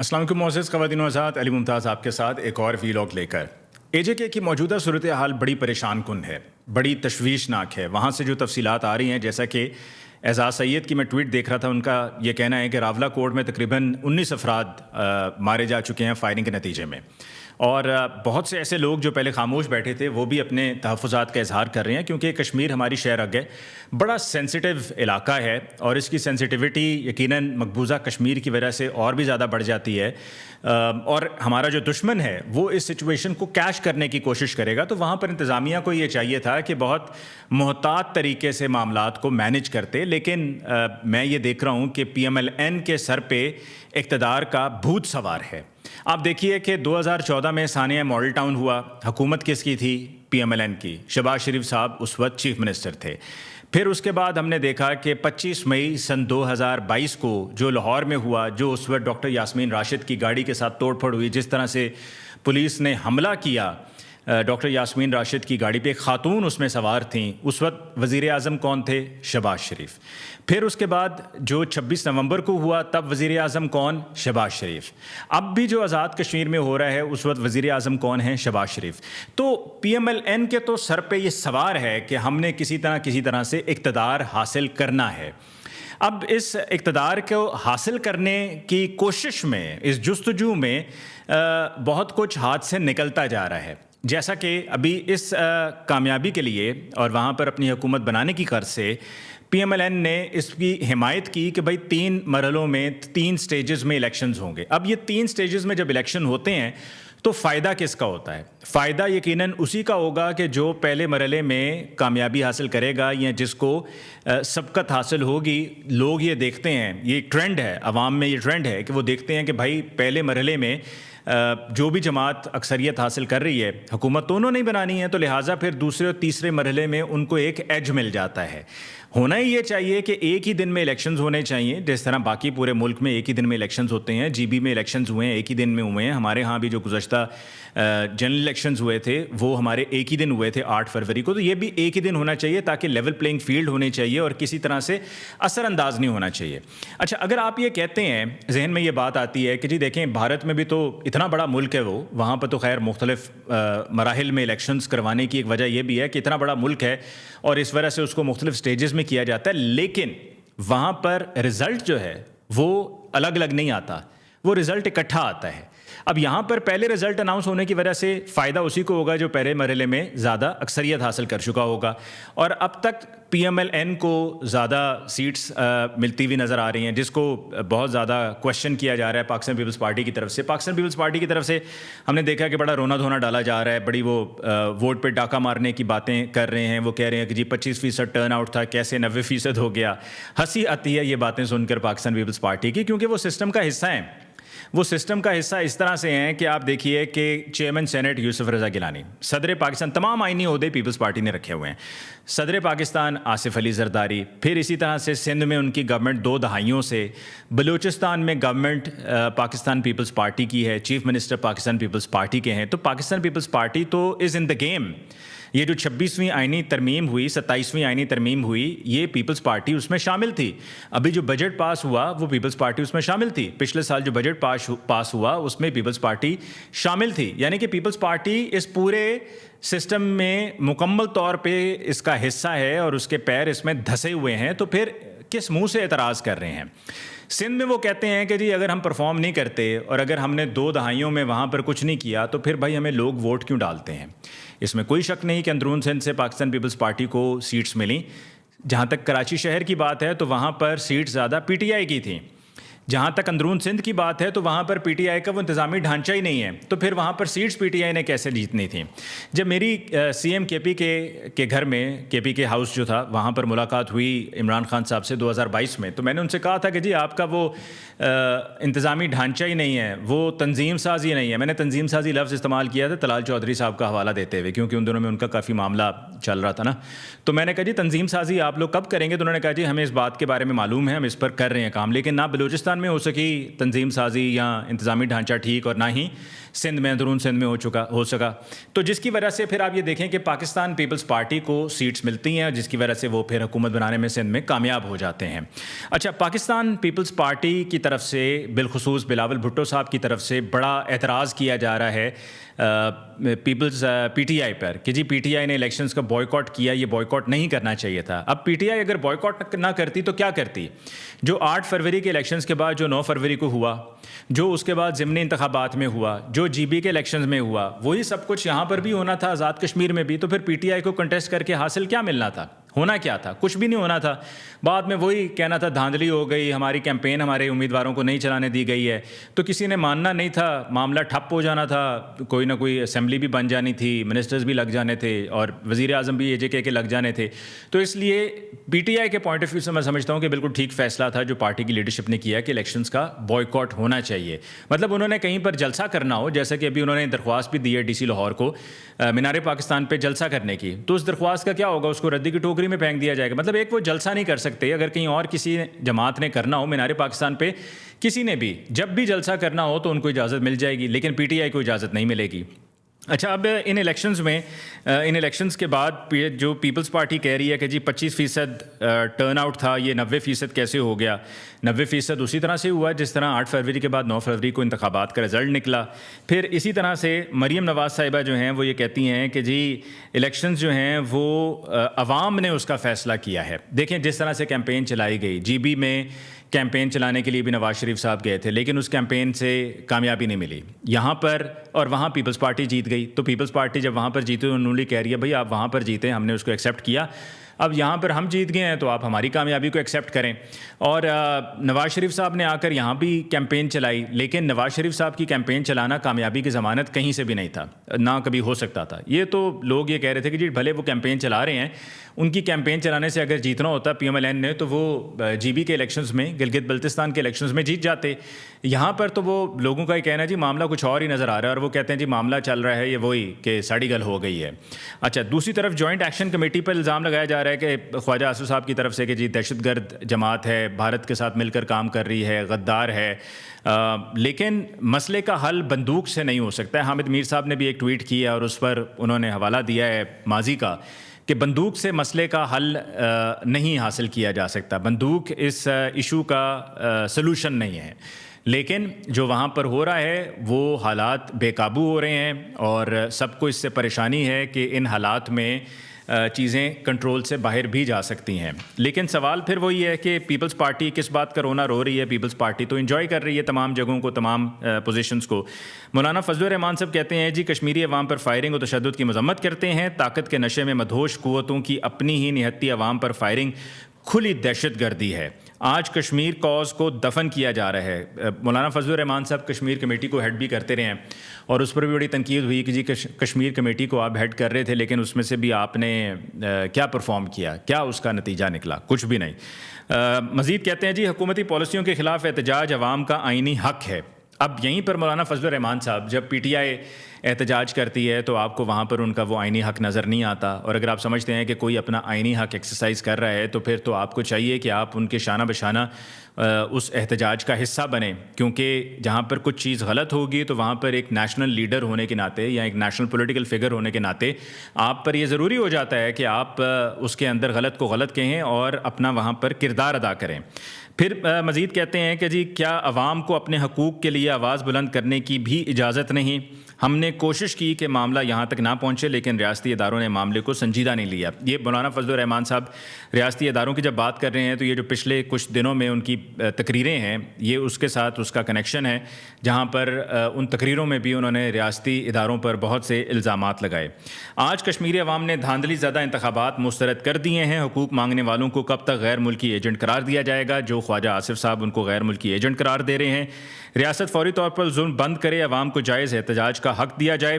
السلام علیکم معزز خواتین و حضرات، علی ممتاز آپ کے ساتھ ایک اور ویلاگ لے کر۔ اے جے کے کی موجودہ صورتحال بڑی پریشان کن ہے، بڑی تشویشناک ہے۔ وہاں سے جو تفصیلات آ رہی ہیں، جیسا کہ اعزاز سید کی میں ٹویٹ دیکھ رہا تھا، ان کا یہ کہنا ہے کہ راولہ کوٹ میں تقریباً 19 افراد مارے جا چکے ہیں فائرنگ کے نتیجے میں، اور بہت سے ایسے لوگ جو پہلے خاموش بیٹھے تھے وہ بھی اپنے تحفظات کا اظہار کر رہے ہیں، کیونکہ کشمیر ہماری شہرگ ہے، بڑا سینسٹیو علاقہ ہے، اور اس کی سینسٹیوٹی یقیناً مقبوضہ کشمیر کی وجہ سے اور بھی زیادہ بڑھ جاتی ہے، اور ہمارا جو دشمن ہے وہ اس سچویشن کو کیش کرنے کی کوشش کرے گا۔ تو وہاں پر انتظامیہ کو یہ چاہیے تھا کہ بہت محتاط طریقے سے معاملات کو مینج کرتے، لیکن میں یہ دیکھ رہا ہوں کہ پی ایم ایل این کے سر پہ اقتدار کا بھوت سوار ہے۔ آپ دیکھیے کہ 2014 میں ثانیہ ماڈل ٹاؤن ہوا، حکومت کس کی تھی؟ پی ایم ایل این کی، شہباز شریف صاحب اس وقت چیف منسٹر تھے۔ پھر اس کے بعد ہم نے دیکھا کہ 25 مئی سن 2022 کو جو لاہور میں ہوا، جو اس وقت ڈاکٹر یاسمین راشد کی گاڑی کے ساتھ توڑ پھوڑ ہوئی، جس طرح سے پولیس نے حملہ کیا ڈاکٹر یاسمین راشد کی گاڑی پہ، ایک خاتون اس میں سوار تھیں، اس وقت وزیر اعظم کون تھے؟ شہباز شریف۔ پھر اس کے بعد جو 26 نومبر کو ہوا، تب وزیر اعظم کون؟ شہباز شریف۔ اب بھی جو آزاد کشمیر میں ہو رہا ہے، اس وقت وزیر اعظم کون ہیں؟ شہباز شریف۔ تو پی ایم ایل این کے تو سر پہ یہ سوار ہے کہ ہم نے کسی طرح سے اقتدار حاصل کرنا ہے۔ اب اس اقتدار کو حاصل کرنے کی کوشش میں، اس جستجو میں بہت کچھ ہاتھ سے نکلتا جا رہا ہے، جیسا کہ ابھی اس کامیابی کے لیے اور وہاں پر اپنی حکومت بنانے کی غرض سے پی ایم ایل این نے اس کی حمایت کی کہ بھائی 3 مرحلوں میں 3 سٹیجز میں الیکشنز ہوں گے۔ اب یہ 3 سٹیجز میں جب الیکشن ہوتے ہیں تو فائدہ کس کا ہوتا ہے؟ فائدہ یقیناً اسی کا ہوگا کہ جو پہلے مرحلے میں کامیابی حاصل کرے گا یا جس کو سبقت حاصل ہوگی۔ لوگ یہ دیکھتے ہیں، یہ ایک ٹرینڈ ہے، عوام میں یہ ٹرینڈ ہے کہ وہ دیکھتے ہیں کہ بھائی پہلے مرحلے میں جو بھی جماعت اکثریت حاصل کر رہی ہے، حکومت تو انہوں نے بنانی ہے، تو لہٰذا پھر دوسرے اور تیسرے مرحلے میں ان کو ایک ایج مل جاتا ہے۔ ہونا ہی یہ چاہیے کہ ایک ہی دن میں الیکشنز ہونے چاہیے، جس طرح باقی پورے ملک میں ایک ہی دن میں الیکشنز ہوتے ہیں۔ جی بی میں الیکشنز ہوئے ہیں، ایک ہی دن میں ہوئے ہیں۔ ہمارے ہاں بھی جو گزشتہ جنرل الیکشنز ہوئے تھے وہ ہمارے ایک ہی دن ہوئے تھے 8 فروری کو۔ تو یہ بھی ایک ہی دن ہونا چاہیے تاکہ لیول پلینگ فیلڈ ہونی چاہیے اور کسی طرح سے اثر انداز نہیں ہونا چاہیے۔ اچھا، اگر آپ یہ کہتے ہیں، ذہن میں یہ بات آتی ہے کہ جی دیکھیں بھارت میں بھی تو اتنا بڑا ملک ہے، وہ وہاں پہ تو خیر مختلف مراحل میں الیکشنز کروانے کی ایک وجہ یہ بھی ہے کہ اتنا بڑا ملک ہے اور اس وجہ سے اس کو مختلف سٹیجز میں کیا جاتا ہے، لیکن وہاں پر رزلٹ جو ہے وہ الگ الگ نہیں آتا، وہ رزلٹ اکٹھا آتا ہے۔ اب یہاں پر پہلے رزلٹ اناؤنس ہونے کی وجہ سے فائدہ اسی کو ہوگا جو پہلے مرحلے میں زیادہ اکثریت حاصل کر چکا ہوگا، اور اب تک پی ایم ایل این کو زیادہ سیٹس ملتی ہوئی نظر آ رہی ہیں، جس کو بہت زیادہ کوشچن کیا جا رہا ہے پاکستان پیپلز پارٹی کی طرف سے۔ پاکستان پیپلز پارٹی کی طرف سے ہم نے دیکھا کہ بڑا رونا دھونا ڈالا جا رہا ہے، بڑی وہ ووٹ پہ ڈاکہ مارنے کی باتیں کر رہے ہیں۔ وہ کہہ رہے ہیں کہ جی 25% ٹرن آؤٹ تھا، کیسے 90% ہو گیا۔ ہنسی آتی ہے یہ باتیں سن کر پاکستان پیپلز پارٹی کی، کیونکہ وہ سسٹم کا حصہ ہیں۔ وہ سسٹم کا حصہ اس طرح سے ہیں کہ آپ دیکھیے کہ چیئرمین سینٹ یوسف رضا گیلانی، صدر پاکستان، تمام آئینی عہدے پیپلز پارٹی نے رکھے ہوئے ہیں۔ صدر پاکستان آصف علی زرداری، پھر اسی طرح سے سندھ میں ان کی گورنمنٹ 2 دہائیوں سے، بلوچستان میں گورنمنٹ پاکستان پیپلز پارٹی کی ہے، چیف منسٹر پاکستان پیپلز پارٹی کے ہیں۔ تو پاکستان پیپلز پارٹی تو از ان دا گیم۔ یہ جو 26ویں آئینی ترمیم ہوئی، 27ویں آئینی ترمیم ہوئی، یہ پیپلز پارٹی اس میں شامل تھی۔ ابھی جو بجٹ پاس ہوا وہ پیپلز پارٹی اس میں شامل تھی۔ پچھلے سال جو بجٹ پاس ہوا اس میں پیپلز پارٹی شامل تھی، یعنی کہ پیپلز پارٹی اس پورے سسٹم میں مکمل طور پہ اس کا حصہ ہے اور اس کے پیر اس میں دھسے ہوئے ہیں۔ تو پھر کس منہ سے اعتراض کر رہے ہیں؟ سندھ میں وہ کہتے ہیں کہ جی اگر ہم پرفارم نہیں کرتے اور اگر ہم نے 2 دہائیوں میں وہاں پر کچھ نہیں کیا تو پھر بھائی ہمیں لوگ ووٹ کیوں ڈالتے ہیں؟ اس میں کوئی شک نہیں کہ اندرون سندھ سے پاکستان پیپلز پارٹی کو سیٹس ملیں۔ جہاں تک کراچی شہر کی بات ہے تو وہاں پر سیٹس زیادہ پی ٹی آئی کی تھیں۔ جہاں تک اندرون سندھ کی بات ہے تو وہاں پر پی ٹی آئی کا وہ انتظامی ڈھانچہ ہی نہیں ہے، تو پھر وہاں پر سیٹس پی ٹی آئی نے کیسے جیتنی تھیں؟ جب میری سی ایم کے پی کے گھر میں، کے پی کے ہاؤس جو تھا، وہاں پر ملاقات ہوئی عمران خان صاحب سے 2022 میں، تو میں نے ان سے کہا تھا کہ جی آپ کا وہ انتظامی ڈھانچہ ہی نہیں ہے، وہ تنظیم سازی نہیں ہے۔ میں نے تنظیم سازی لفظ استعمال کیا تھا طلال چودھری صاحب کا حوالہ دیتے ہوئے، کیونکہ ان دنوں میں ان کا کافی معاملہ چل رہا تھا نا۔ تو میں نے کہا جی تنظیم سازی آپ لوگ کب کریں گے؟ تو انہوں نے کہا جی ہمیں اس بات کے بارے میں معلوم ہے، ہم اس پر کر رہے ہیں کام، لیکن نہ بلوچستان میں ہو سکی تنظیم سازی یا انتظامی ڈھانچہ ٹھیک، اور نہ ہی سندھ میں اندرون سندھ میں ہو سکا، تو جس کی وجہ سے پھر آپ یہ دیکھیں کہ پاکستان پیپلز پارٹی کو سیٹس ملتی ہیں، جس کی وجہ سے وہ پھر حکومت بنانے میں سندھ میں کامیاب ہو جاتے ہیں۔ اچھا، پاکستان پیپلز پارٹی کی طرف سے بالخصوص بلاول بھٹو صاحب کی طرف سے بڑا اعتراض کیا جا رہا ہے پی ٹی آئی پر کہ جی پی ٹی آئی نے الیکشنز کا بوائیکاٹ کیا، یہ بوائیکاٹ نہیں کرنا چاہیے تھا۔ اب پی ٹی آئی اگر بوائیکاٹ نہ کرتی تو کیا کرتی؟ جو 8 فروری کے الیکشنز کے بعد جو 9 فروری کو ہوا، جو اس کے بعد ضمنی انتخابات میں ہوا، جو جی بی کے الیکشنز میں ہوا، وہی سب کچھ یہاں پر بھی ہونا تھا، آزاد کشمیر میں بھی۔ تو پھر پی ٹی آئی کو کنٹیسٹ کر کے حاصل کیا ملنا تھا؟ ہونا کیا تھا؟ کچھ بھی نہیں ہونا تھا۔ بعد میں وہی کہنا تھا دھاندلی ہو گئی، ہماری کیمپین ہمارے امیدواروں کو نہیں چلانے دی گئی ہے، تو کسی نے ماننا نہیں تھا، معاملہ ٹھپ ہو جانا تھا، کوئی نہ کوئی اسمبلی بھی بن جانی تھی، منسٹرز بھی لگ جانے تھے، اور وزیر اعظم بھی اے جے کے لگ جانے تھے۔ تو اس لیے پی ٹی آئی کے پوائنٹ آف ویو سے میں سمجھتا ہوں کہ بالکل ٹھیک فیصلہ تھا جو پارٹی کی لیڈرشپ نے کیا کہ الیکشنز کا بوائیکاٹ ہونا چاہیے۔ مطلب انہوں نے کہیں پر جلسہ کرنا ہو، جیسا کہ ابھی انہوں نے درخواست بھی دی ہے ڈی سی لاہور کو مینار پاکستان پہ جلسہ کرنے کی، تو اس درخواست کا کیا ہوگا؟ اس کو ردی کی ٹوکری میں پھینک دیا جائے گا۔ مطلب ایک وہ جلسہ نہیں کر سکتے، اگر کہیں اور کسی جماعت نے کرنا ہو مینار پاکستان پہ، کسی نے بھی جب بھی جلسہ کرنا ہو تو ان کو اجازت مل جائے گی، لیکن پی ٹی آئی کو اجازت نہیں ملے گی۔ اچھا، اب ان الیکشنز کے بعد جو پیپلز پارٹی کہہ رہی ہے کہ جی 25% ٹرن آؤٹ تھا، یہ 90% کیسے ہو گیا؟ 90% اسی طرح سے ہوا جس طرح 8 فروری کے بعد 9 فروری کو انتخابات کا رزلٹ نکلا۔ پھر اسی طرح سے مریم نواز صاحبہ جو ہیں وہ یہ کہتی ہیں کہ جی الیکشنز جو ہیں وہ عوام نے اس کا فیصلہ کیا ہے۔ دیکھیں جس طرح سے کیمپین چلائی گئی، جی بی میں کیمپین چلانے کے لیے بھی نواز شریف صاحب گئے تھے، لیکن اس کیمپین سے کامیابی نہیں ملی یہاں پر، اور وہاں پیپلز پارٹی جیت گئی۔ تو پیپلز پارٹی جب وہاں پر جیتے انہوں نے کہہ رہی ہے بھائی آپ وہاں پر جیتے، ہم نے اس کو ایکسیپٹ کیا، اب یہاں پر ہم جیت گئے ہیں تو آپ ہماری کامیابی کو ایکسیپٹ کریں۔ اور نواز شریف صاحب نے آ کر یہاں بھی کیمپین چلائی، لیکن نواز شریف صاحب کی کیمپین چلانا کامیابی کی ضمانت کہیں سے بھی نہیں تھا، نہ کبھی ہو سکتا تھا۔ یہ تو لوگ یہ کہہ رہے تھے کہ جی بھلے وہ کیمپین چلا رہے ہیں، ان کی کیمپین چلانے سے اگر جیتنا ہوتا پی ایم ایل این نے تو وہ جی بی کے الیکشنز میں، گلگت بلتستان کے الیکشنز میں جیت جاتے۔ یہاں پر تو وہ لوگوں کا یہ کہنا ہے جی معاملہ کچھ اور ہی نظر آ رہا ہے، اور وہ کہتے ہیں جی معاملہ چل رہا ہے یہ وہی کہ ساڑی گل ہو گئی ہے۔ اچھا، دوسری طرف جوائنٹ ایکشن کمیٹی پر الزام لگایا جا رہا ہے کہ خواجہ آصف صاحب کی طرف سے کہ جی دہشت گرد جماعت ہے، بھارت کے ساتھ مل کر کام کر رہی ہے، غدار ہے، لیکن مسئلے کا حل بندوق سے نہیں ہو سکتا ہے۔ حامد میر صاحب نے بھی ایک ٹویٹ کیا اور اس پر انہوں نے حوالہ دیا ہے ماضی کا کہ بندوق سے مسئلے کا حل نہیں حاصل کیا جا سکتا، بندوق اس ایشو کا سلوشن نہیں ہے۔ لیکن جو وہاں پر ہو رہا ہے وہ حالات بے قابو ہو رہے ہیں، اور سب کو اس سے پریشانی ہے کہ ان حالات میں چیزیں کنٹرول سے باہر بھی جا سکتی ہیں۔ لیکن سوال پھر وہی ہے کہ پیپلز پارٹی کس بات کا رونا رو رہی ہے؟ پیپلز پارٹی تو انجوائے کر رہی ہے تمام جگہوں کو، تمام پوزیشنز کو۔ مولانا فضل الرحمان صاحب کہتے ہیں جی کشمیری عوام پر فائرنگ و تشدد کی مذمت کرتے ہیں، طاقت کے نشے میں مدہوش قوتوں کی اپنی ہی نہتی عوام پر فائرنگ کھلی دہشت گردی ہے۔ آج کشمیر کاز کو دفن کیا جا رہا ہے۔ مولانا فضل الرحمان صاحب کشمیر کمیٹی کو ہیڈ بھی کرتے رہے ہیں، اور اس پر بھی بڑی تنقید ہوئی کہ جی کشمیر کمیٹی کو آپ ہیڈ کر رہے تھے، لیکن اس میں سے بھی آپ نے کیا پرفارم کیا، کیا اس کا نتیجہ نکلا؟ کچھ بھی نہیں۔ مزید کہتے ہیں جی حکومتی پالیسیوں کے خلاف احتجاج عوام کا آئینی حق ہے۔ اب یہیں پر مولانا فضل الرحمان صاحب جب پی ٹی آئی احتجاج کرتی ہے تو آپ کو وہاں پر ان کا وہ آئینی حق نظر نہیں آتا، اور اگر آپ سمجھتے ہیں کہ کوئی اپنا آئینی حق ایکسرسائز کر رہا ہے تو پھر تو آپ کو چاہیے کہ آپ ان کے شانہ بشانہ اس احتجاج کا حصہ بنیں، کیونکہ جہاں پر کچھ چیز غلط ہوگی تو وہاں پر ایک نیشنل لیڈر ہونے کے ناطے یا ایک نیشنل پولیٹیکل فگر ہونے کے ناطے آپ پر یہ ضروری ہو جاتا ہے کہ آپ اس کے اندر غلط کو غلط کہیں اور اپنا وہاں پر کردار ادا کریں۔ پھر مزید کہتے ہیں کہ جی کیا عوام کو اپنے حقوق کے لیے آواز بلند کرنے کی بھی اجازت نہیں؟ ہم نے کوشش کی کہ معاملہ یہاں تک نہ پہنچے، لیکن ریاستی اداروں نے معاملے کو سنجیدہ نہیں لیا۔ یہ مولانا فضل الرحمان صاحب ریاستی اداروں کی جب بات کر رہے ہیں تو یہ جو پچھلے کچھ دنوں میں ان کی تقریریں ہیں یہ اس کے ساتھ اس کا کنیکشن ہے، جہاں پر ان تقریروں میں بھی انہوں نے ریاستی اداروں پر بہت سے الزامات لگائے۔ آج کشمیری عوام نے دھاندلی زدہ انتخابات مسترد کر دیے ہیں، حقوق مانگنے والوں کو کب تک غیر ملکی ایجنٹ قرار دیا جائے گا؟ جو خواجہ آصف صاحب ان کو غیر ملکی ایجنٹ قرار دے رہے ہیں۔ ریاست فوری طور پر ظلم بند کرے، عوام کو جائز احتجاج کا حق دیا جائے۔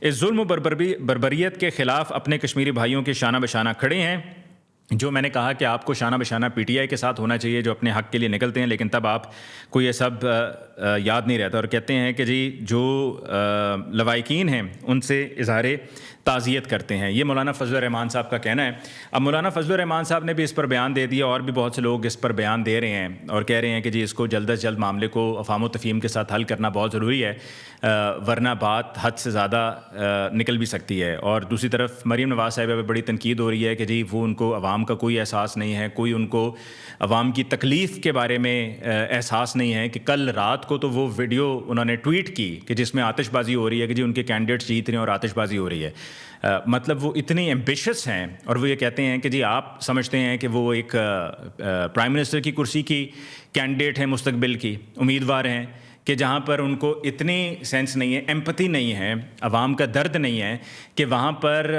اس ظلم و بربریت کے خلاف اپنے کشمیری بھائیوں کے شانہ بشانہ کھڑے ہیں، جو میں نے کہا کہ آپ کو شانہ بشانہ پی ٹی آئی کے ساتھ ہونا چاہیے جو اپنے حق کے لیے نکلتے ہیں، لیکن تب آپ کو یہ سب یاد نہیں رہتا اور کہتے ہیں کہ جی جو لوائقین ہیں ان سے اظہار تعزیت کرتے ہیں. یہ مولانا فضل الرحمان صاحب کا کہنا ہے. اب مولانا فضل الرحمان صاحب نے بھی اس پر بیان دے دیا اور بھی بہت سے لوگ اس پر بیان دے رہے ہیں اور کہہ رہے ہیں کہ جی اس کو جلد از جلد معاملے کو افہام و تفہیم کے ساتھ حل کرنا بہت ضروری ہے، ورنہ بات حد سے زیادہ نکل بھی سکتی ہے. اور دوسری طرف مریم نواز صاحبہ پہ بڑی تنقید ہو رہی ہے کہ جی وہ ان کو عوام کا کوئی احساس نہیں ہے، کوئی ان کو عوام کی تکلیف کے بارے میں احساس نہیں ہے. کہ کل رات کو تو وہ ویڈیو انہوں نے ٹویٹ کی کہ جس میں آتش بازی ہو رہی ہے کہ جی ان کے کینڈیڈیٹس جیت رہے ہیں اور آتش بازی ہو رہی ہے. مطلب وہ اتنی ایمبیشس ہیں اور وہ یہ کہتے ہیں کہ جی آپ سمجھتے ہیں کہ وہ ایک پرائم منسٹر کی کرسی کی کینڈیڈیٹ ہیں، مستقبل کی امیدوار ہیں، کہ جہاں پر ان کو اتنی سینس نہیں ہے، ایمپتھی نہیں ہے، عوام کا درد نہیں ہے کہ وہاں پر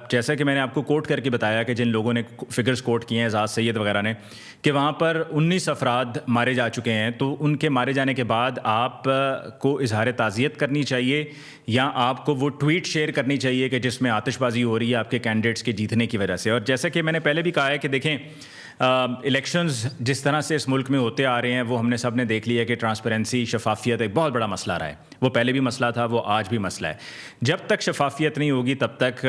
جیسا کہ میں نے آپ کو کوٹ کر کے بتایا کہ جن لوگوں نے فگرز کوٹ کیے ہیں اعزاز سید وغیرہ نے، کہ وہاں پر 19 افراد مارے جا چکے ہیں. تو ان کے مارے جانے کے بعد آپ کو اظہار تعزیت کرنی چاہیے یا آپ کو وہ ٹویٹ شیئر کرنی چاہیے کہ جس میں آتش بازی ہو رہی ہے آپ کے کینڈیڈیٹس کے جیتنے کی وجہ سے. اور جیسا کہ میں نے پہلے بھی کہا ہے کہ دیکھیں الیکشنز جس طرح سے اس ملک میں ہوتے آ رہے ہیں وہ ہم نے سب نے دیکھ لیا کہ ٹرانسپیرنسی، شفافیت ایک بہت بڑا مسئلہ رہا ہے. وہ پہلے بھی مسئلہ تھا، وہ آج بھی مسئلہ ہے. جب تک شفافیت نہیں ہوگی تب تک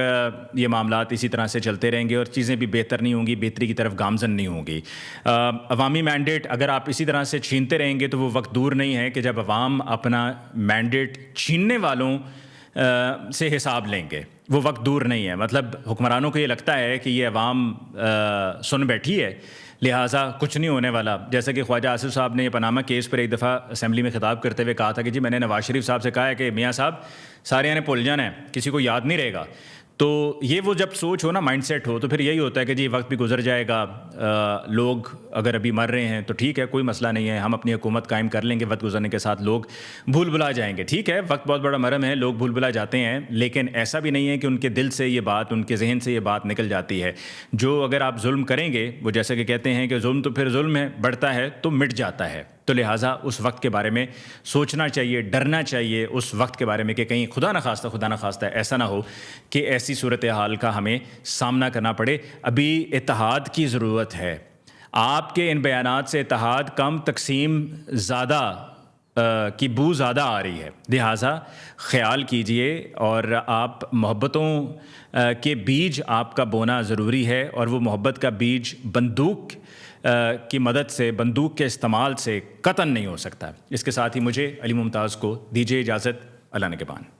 یہ معاملات اسی طرح سے چلتے رہیں گے اور چیزیں بھی بہتر نہیں ہوں گی، بہتری کی طرف گامزن نہیں ہوں گی. عوامی مینڈیٹ اگر آپ اسی طرح سے چھینتے رہیں گے تو وہ وقت دور نہیں ہے کہ جب عوام اپنا مینڈیٹ چھیننے والوں سے حساب لیں گے. وہ وقت دور نہیں ہے. مطلب حکمرانوں کو یہ لگتا ہے کہ یہ عوام سن بیٹھی ہے لہٰذا کچھ نہیں ہونے والا. جیسا کہ خواجہ آصف صاحب نے یہ پاناما کیس پر ایک دفعہ اسمبلی میں خطاب کرتے ہوئے کہا تھا کہ جی میں نے نواز شریف صاحب سے کہا ہے کہ میاں صاحب سارے نے بھول جانا ہے، کسی کو یاد نہیں رہے گا. تو یہ وہ جب سوچ ہو نا، مائنڈ سیٹ ہو، تو پھر یہی ہوتا ہے کہ جی وقت بھی گزر جائے گا، لوگ اگر ابھی مر رہے ہیں تو ٹھیک ہے، کوئی مسئلہ نہیں ہے، ہم اپنی حکومت قائم کر لیں گے، وقت گزرنے کے ساتھ لوگ بھول بھلا جائیں گے. ٹھیک ہے، وقت بہت بڑا مرہم ہے، لوگ بھول بھلا جاتے ہیں، لیکن ایسا بھی نہیں ہے کہ ان کے دل سے یہ بات، ان کے ذہن سے یہ بات نکل جاتی ہے. جو اگر آپ ظلم کریں گے، وہ جیسا کہ کہتے ہیں کہ ظلم تو پھر ظلم ہے، بڑھتا ہے تو مٹ جاتا ہے. تو لہٰذا اس وقت کے بارے میں سوچنا چاہیے، ڈرنا چاہیے اس وقت کے بارے میں کہ کہیں خدا نہ خواستہ ایسا نہ ہو کہ ایسی صورتحال کا ہمیں سامنا کرنا پڑے. ابھی اتحاد کی ضرورت ہے. آپ کے ان بیانات سے اتحاد کم، تقسیم زیادہ کی بو زیادہ آ رہی ہے. لہٰذا خیال کیجئے اور آپ محبتوں کے بیج آپ کا بونا ضروری ہے، اور وہ محبت کا بیج بندوق کی مدد سے، بندوق کے استعمال سے قطعاً نہیں ہو سکتا. اس کے ساتھ ہی مجھے علی ممتاز کو دیجیے اجازت. اللہ نگہبان.